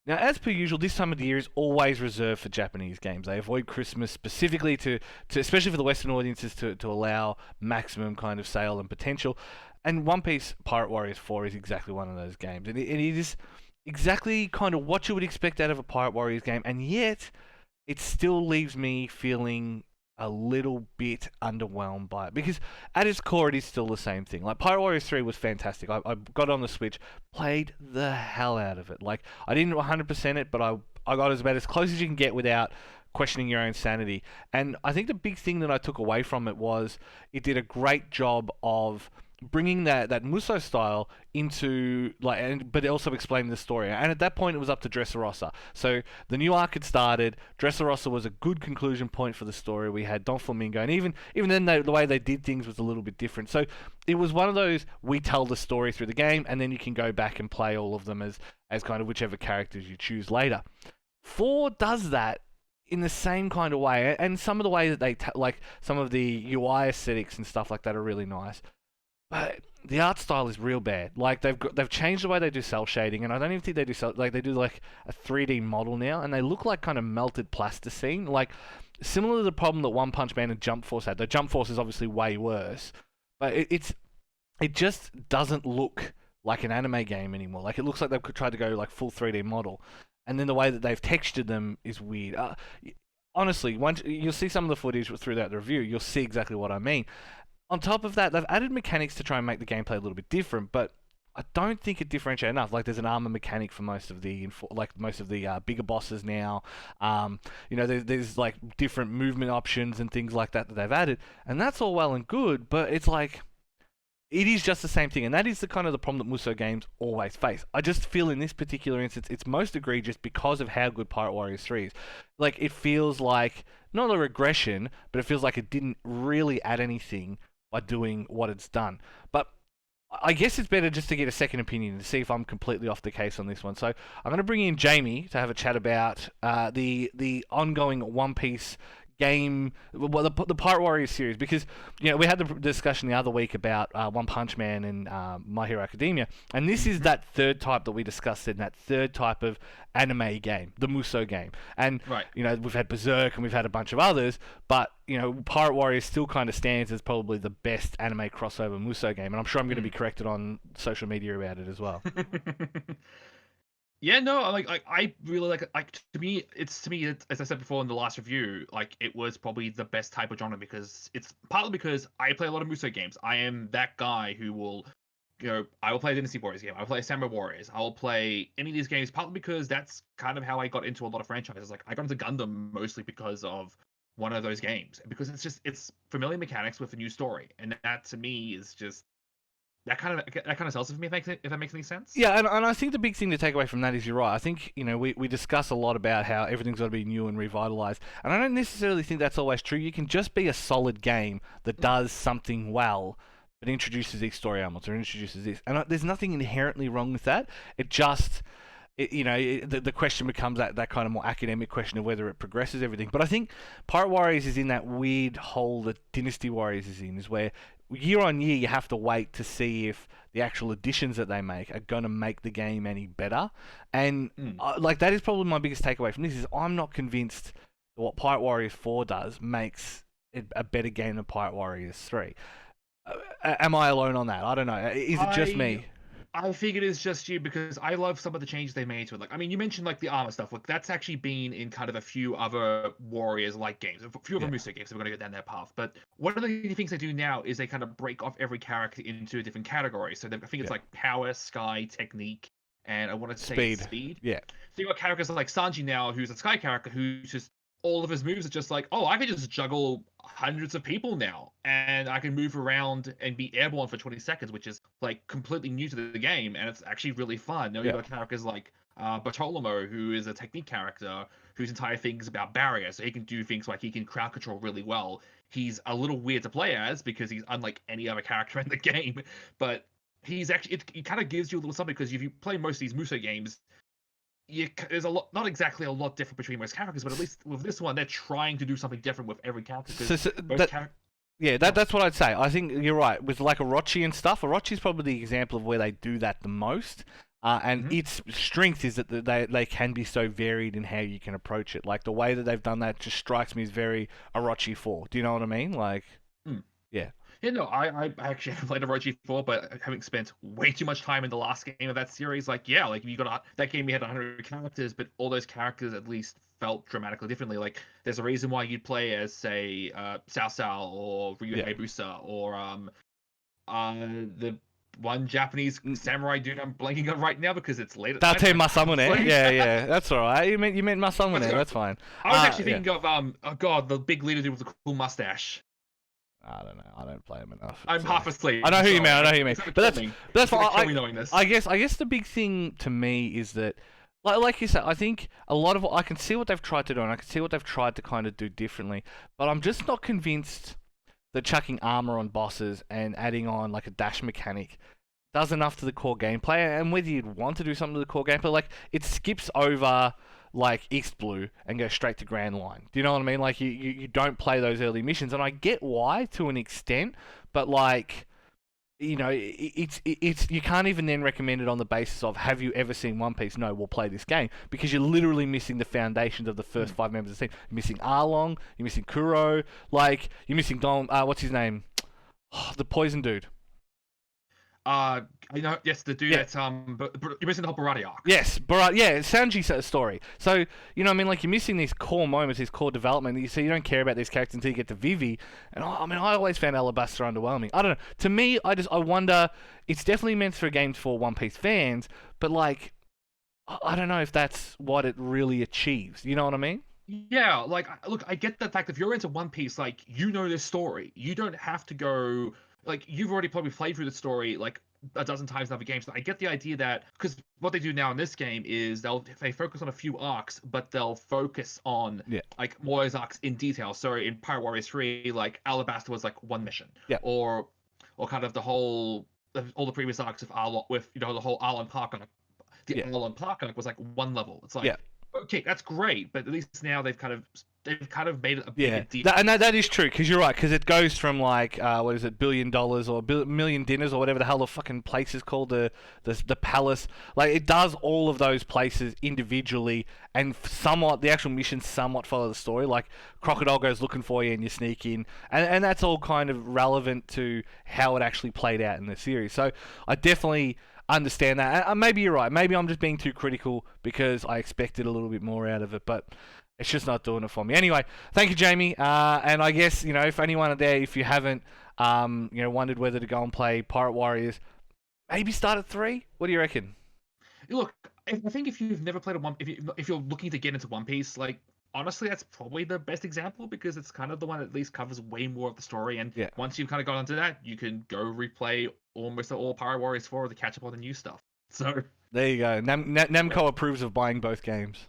Now, as per usual, this time of the year is always reserved for Japanese games. They avoid Christmas specifically to especially for the Western audiences, to allow maximum kind of sale and potential. And One Piece Pirate Warriors 4 is exactly one of those games. And it is exactly kind of what you would expect out of a Pirate Warriors game, and yet it still leaves me feeling a little bit underwhelmed by it, because at its core it is still the same thing. Like, Pirate Warriors 3 was fantastic. I got on the Switch, played the hell out of it. Like, I didn't 100% it, but I got about as close as you can get without questioning your own sanity. And I think the big thing that I took away from it was it did a great job of bringing that Muso style into, like, but it also explained the story. And at that point, it was up to Dressrosa. So the new arc had started. Dressrosa was a good conclusion point for the story. We had Don Flamingo, and even then, the way they did things was a little bit different. So it was one of those, we tell the story through the game, and then you can go back and play all of them as kind of whichever characters you choose later. 4 does that in the same kind of way, and some of the way that they like some of the UI aesthetics and stuff like that are really nice. But the art style is real bad. Like, they've changed the way they do cell shading, and I don't even think they do like they do like a 3D model now, and they look like kind of melted plasticine, like similar to the problem that One Punch Man and Jump Force had. The Jump Force is obviously way worse, but it just doesn't look like an anime game anymore. Like, it looks like they've tried to go like full 3D model, and then the way that they've textured them is weird. Honestly, once you'll see some of the footage throughout the review, you'll see exactly what I mean. On top of that, they've added mechanics to try and make the gameplay a little bit different, but I don't think it differentiates enough. Like, there's an armor mechanic for most of the bigger bosses now. There's like different movement options and things like that they've added, and that's all well and good. But it's like, it is just the same thing, and that is the kind of the problem that Muso games always face. I just feel in this particular instance, it's most egregious because of how good Pirate Warriors 3 is. Like, it feels like not a regression, but it feels like it didn't really add anything by doing what it's done. But I guess it's better just to get a second opinion to see if I'm completely off the case on this one. So I'm going to bring in Jamie to have a chat about the ongoing One Piece game, well, the Pirate Warriors series, because we had the discussion the other week about One Punch Man and My Hero Academia, and this is that third type that we discussed in that third type of anime game, the Muso game. And Right. we've had Berserk and we've had a bunch of others, but Pirate Warriors still kind of stands as probably the best anime crossover Muso game, and I'm sure I'm going to be corrected on social media about it as well. Yeah, no, I really like it. Like, to me, as I said before in the last review, like, it was probably the best type of genre, because it's partly because I play a lot of Muso games. I am that guy who will, I will play a Dynasty Warriors game. I will play Samurai Warriors. I will play any of these games, partly because that's kind of how I got into a lot of franchises. Like, I got into Gundam mostly because of one of those games, because it's familiar mechanics with a new story, and that to me is just that kind of sells it for me. If that makes any sense. Yeah, and I think the big thing to take away from that is you're right. I think, we discuss a lot about how everything's got to be new and revitalized. And I don't necessarily think that's always true. You can just be a solid game that does something well, but introduces these story elements or introduces this. And there's nothing inherently wrong with that. It just, the question becomes that kind of more academic question of whether it progresses everything. But I think Pirate Warriors is in that weird hole that Dynasty Warriors is in, is where year on year you have to wait to see if the actual additions that they make are going to make the game any better. And that is probably my biggest takeaway from this, is I'm not convinced that what Pirate Warriors 4 does makes it a better game than Pirate Warriors 3. Am I alone on that? I don't know. Is it just me? I think it is just you, because I love some of the changes they made to it. Like, I mean, you mentioned like the armor stuff. Like, that's actually been in kind of a few other Warriors-like games, a few other Muso games. So we're gonna go down that path. But one of the things they do now is they kind of break off every character into a different category. So I think it's like power, sky, technique, and I want to say speed. Yeah. So you got characters like Sanji now, who's a sky character, who's just all of his moves are just like, oh, I can just juggle hundreds of people now, and I can move around and be airborne for 20 seconds, which is like completely new to the game, and it's actually really fun. Now you've got characters like Bartolomeo, who is a technique character whose entire thing is about barrier, so he can do things like he can crowd control really well. He's a little weird to play as because he's unlike any other character in the game, but he's actually, it kind of gives you a little something, because if you play most of these Muso games, there's a lot, not exactly a lot different between most characters, but at least with this one, they're trying to do something different with every character. That's what I'd say. I think you're right. With like Orochi and stuff, Orochi's probably the example of where they do that the most. And Mhm. its strength is that they can be so varied in how you can approach it. Like the way that they've done that just strikes me as very Orochi 4. Do you know what I mean? Like, Mm. yeah, Yeah, no, I actually haven't played Orochi 4, but having spent way too much time in the last game of that series, like, yeah, like, you got that game, you had 100 characters, but all those characters at least felt dramatically differently. Like, there's a reason why you'd play as, say, Cao Cao or Ryu yeah. Hayabusa or the one Japanese samurai dude I'm blanking on right now because it's late at night Date and I can't Masamune. play. Yeah, yeah. That's all right. You meant Let's Masamune. go. That's fine. I was actually Yeah. thinking of oh god, the big leader dude with the cool mustache. I don't know. I don't play him enough. I'm half asleep. I know who you mean. Sorry. I know who you mean. It's gonna But kill that's me. that's It's gonna fine. kill me knowing this. I guess the big thing to me is that, like you said, I think a lot of I can see what they've tried to do, and I can see what they've tried to kind of do differently. But I'm just not convinced that chucking armor on bosses and adding on like a dash mechanic does enough to the core gameplay. And whether you'd want to do something to the core gameplay, like it skips over like East Blue and goes straight to Grand Line. Do you know what I mean? Like you don't play those early missions, and I get why to an extent, but like, you know, it's you can't even then recommend it on the basis of have you ever seen One Piece? No, we'll play this game because you're literally missing the foundations of the first five members of the team. You're missing Arlong, you're missing Kuro, like you're missing Don. What's his name? The poison dude. I know. Yes, the dude Yeah. that's but you're missing the whole Barati arc. Yes, but yeah, Sanji's story. So, you know what I mean? Like, you're missing these core moments, these core development. So you don't care about these characters until you get to Vivi. And I mean, I always found Alabasta underwhelming. I don't know. To me, I wonder, it's definitely meant for games for One Piece fans, but like, I don't know if that's what it really achieves. You know what I mean? Yeah, like look, I get the fact if you're into One Piece, like you know this story. You don't have to go like you've already probably played through the story like a dozen times in other games. So I get the idea that because what they do now in this game is they focus on a few arcs, but they'll focus on Yeah. like more of those arcs in detail. So in Pirate Warriors 3, like Alabasta was like one mission. Yeah. Or kind of the whole all the previous arcs of Arlong with the whole Arlong Park arc. The Yeah. Arlong Park arc was like one level. It's like Yeah. okay, that's great, but at least now they've kind of made it a Yeah, bigger deal. and that is true because you're right because it goes from like what is it, $1 billion or million dinners or whatever the hell the fucking place is called, the palace. Like it does all of those places individually, and somewhat the actual missions somewhat follow the story. Like Crocodile goes looking for you and you sneak in, and that's all kind of relevant to how it actually played out in the series. So I definitely understand that. Maybe you're right. Maybe I'm just being too critical because I expected a little bit more out of it, but it's just not doing it for me. Anyway, thank you, Jamie. And I guess, if anyone out there, if you haven't, wondered whether to go and play Pirate Warriors, maybe start at 3. What do you reckon? Look, I think if you've never played if you're looking to get into One Piece, like honestly, that's probably the best example because it's kind of the one that at least covers way more of the story. And Yeah. once you've kind of got onto that, you can go replay almost all Pirate Warriors 4 to catch up on the new stuff. So There you go. Namco approves of buying both games.